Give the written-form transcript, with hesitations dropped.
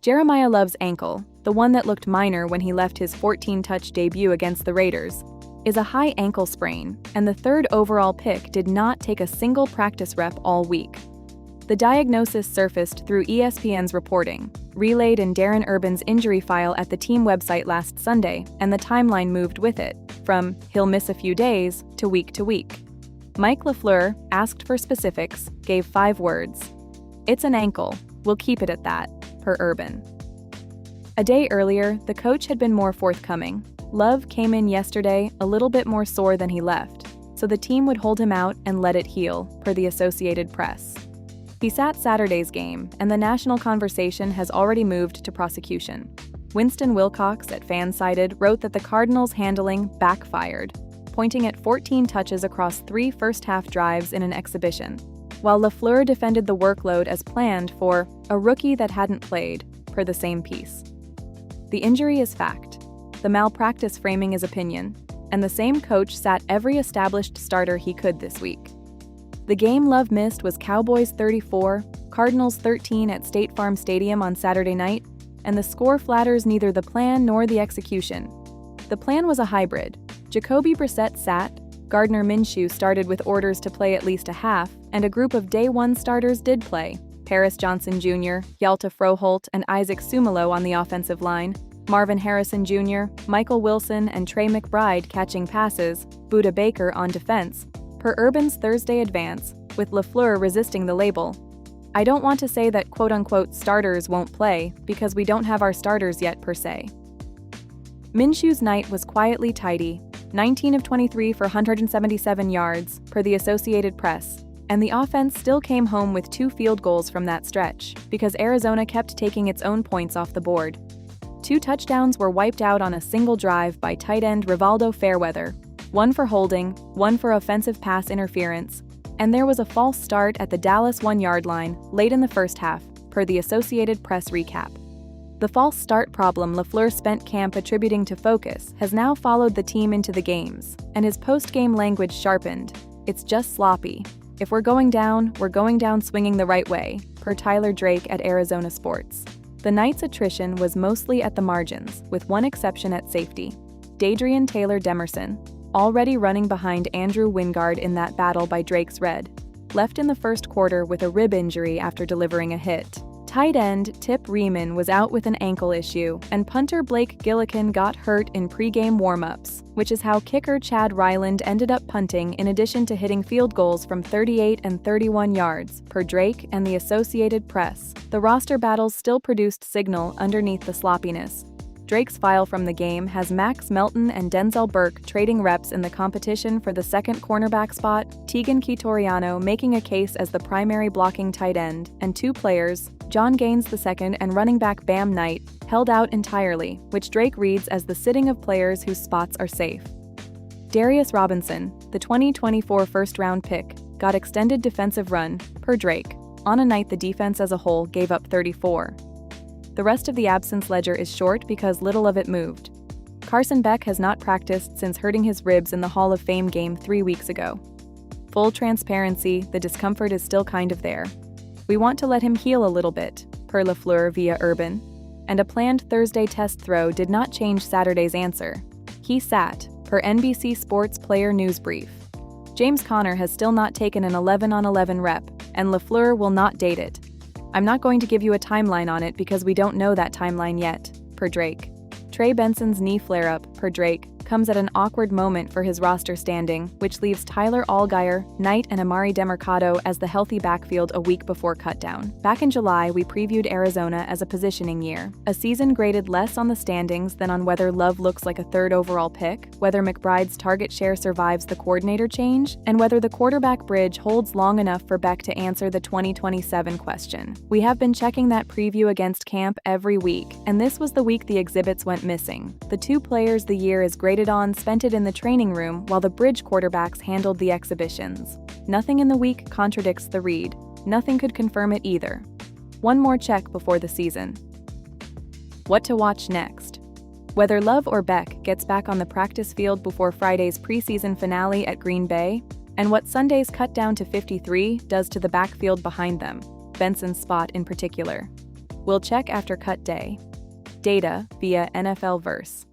Jeremiyah Love's ankle, the one that looked minor when he left his 14-touch debut against the Raiders, is a high ankle sprain, and the third overall pick did not take a single practice rep all week. The diagnosis surfaced through ESPN's reporting, relayed in Darren Urban's injury file at the team website last Sunday, and the timeline moved with it, from "he'll miss a few days" to week to week. Mike LaFleur, asked for specifics, gave 5 words. "It's an ankle, we'll keep it at that," per Urban. A day earlier, the coach had been more forthcoming. Love came in yesterday a little bit more sore than he left, so the team would hold him out and let it heal, per the Associated Press. He sat Saturday's game, and the national conversation has already moved to prosecution. Winston Wilcox at Fansided wrote that the Cardinals' handling backfired, pointing at 14 touches across 3 first-half drives in an exhibition, while LaFleur defended the workload as planned for a rookie that hadn't played, per the same piece. The injury is fact. The malpractice framing is opinion, and the same coach sat every established starter he could this week. The game Love missed was Cowboys 34, Cardinals 13 at State Farm Stadium on Saturday night, and the score flatters neither the plan nor the execution. The plan was a hybrid. Jacoby Brissett sat, Gardner Minshew started with orders to play at least a half, and a group of Day 1 starters did play. Paris Johnson Jr., Yalta Froholt, and Isaac Sumalo on the offensive line, Marvin Harrison Jr., Michael Wilson, and Trey McBride catching passes, Budda Baker on defense, per Urban's Thursday advance, with LaFleur resisting the label. "I don't want to say that quote-unquote starters won't play, because we don't have our starters yet per se." Minshew's night was quietly tidy, 19 of 23 for 177 yards, per the Associated Press, and the offense still came home with 2 field goals from that stretch, because Arizona kept taking its own points off the board. 2 touchdowns were wiped out on a single drive by tight end Rivaldo Fairweather, 1 for holding, 1 for offensive pass interference, and there was a false start at the Dallas 1-yard line late in the first half, per the Associated Press recap. The false start problem LaFleur spent camp attributing to focus has now followed the team into the games, and his post-game language sharpened. "It's just sloppy. If we're going down swinging the right way," per Tyler Drake at Arizona Sports. The night's attrition was mostly at the margins, with one exception at safety. Dadrian Taylor Demerson, already running behind Andrew Wingard in that battle by Drake's Red, left in the first quarter with a rib injury after delivering a hit. Tight end Tip Riemann was out with an ankle issue, and punter Blake Gillikin got hurt in pregame warm-ups, which is how kicker Chad Ryland ended up punting in addition to hitting field goals from 38 and 31 yards, per Drake and the Associated Press. The roster battles still produced signal underneath the sloppiness. Drake's file from the game has Max Melton and Denzel Burke trading reps in the competition for the second cornerback spot, Tegan Quitoriano making a case as the primary blocking tight end, and 2 players, John Gaines II and running back Bam Knight, held out entirely, which Drake reads as the sitting of players whose spots are safe. Darius Robinson, the 2024 first-round pick, got extended defensive run, per Drake, on a night the defense as a whole gave up 34. The rest of the absence ledger is short because little of it moved. Carson Beck has not practiced since hurting his ribs in the Hall of Fame game 3 weeks ago. Full transparency, the discomfort is still kind of there. We want to let him heal a little bit, per LaFleur via Urban, and a planned Thursday test throw did not change Saturday's answer. He sat, per NBC Sports Player News Brief. James Conner has still not taken an 11-on-11 rep, and LaFleur will not date it. "I'm not going to give you a timeline on it because we don't know that timeline yet," per Drake. Trey Benson's knee flare-up, per Drake, comes at an awkward moment for his roster standing, which leaves Tyler Allgeier, Knight, and Amari Demercado as the healthy backfield a week before cutdown. Back in July, we previewed Arizona as a positioning year, a season graded less on the standings than on whether Love looks like a 3rd overall pick, whether McBride's target share survives the coordinator change, and whether the quarterback bridge holds long enough for Beck to answer the 2027 question. We have been checking that preview against camp every week, and this was the week the exhibits went missing. The 2 players the year is graded on spent it in the training room while the bridge quarterbacks handled the exhibitions. Nothing in the week contradicts the read. Nothing could confirm it either. One more check before the season. What to watch next? Whether Love or Beck gets back on the practice field before Friday's preseason finale at Green Bay, and what Sunday's cut down to 53 does to the backfield behind them, Benson's spot in particular. We'll check after cut day. Data via NFL Verse.